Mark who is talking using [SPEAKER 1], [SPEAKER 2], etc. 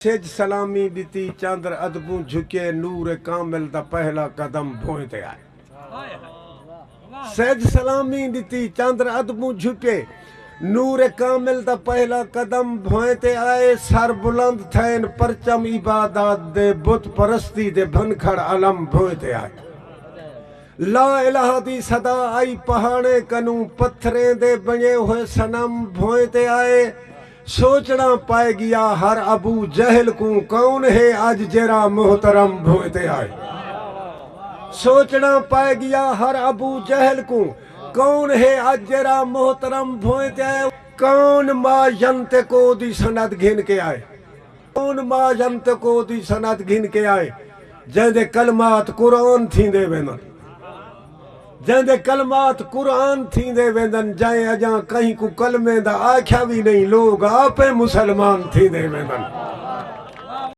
[SPEAKER 1] Says सलामी दी चंद्र अदबू झुके नूर कामिल दा पहला कदम भोए ते आए। सेज सलामी दी चंद्र अदबू झुके नूर कामिल दा पहला कदम भोए ते आए। सर बुलंद थैन परचम इबादत दे बुत परस्ती दे भनखड़ अलम भोए ते आए। ला इलाहा दी सदा आई पहाड़े कनू पत्थरें दे बने हुए सनम भोए ते आए। सोचना पाए गया हर अबू जहल को कौन है आज जरा मोहतरम भोते आए। सोचना पाए गया हर अबू जहल को कौन है आज जरा मोहतरम भोते आए। कौन माँ जंत को दी सनद घिन के आए। कौन माँ जंत को दी सनद घिन के आए। जैसे कलमात कुरान थी दे वेंदन। जैसे कलमात कुरान थी दे वेंदन। जाए अजा कहीं को कलमे दा आख्या भी नहीं लोग आपे मुसलमान थी दे वेंदन।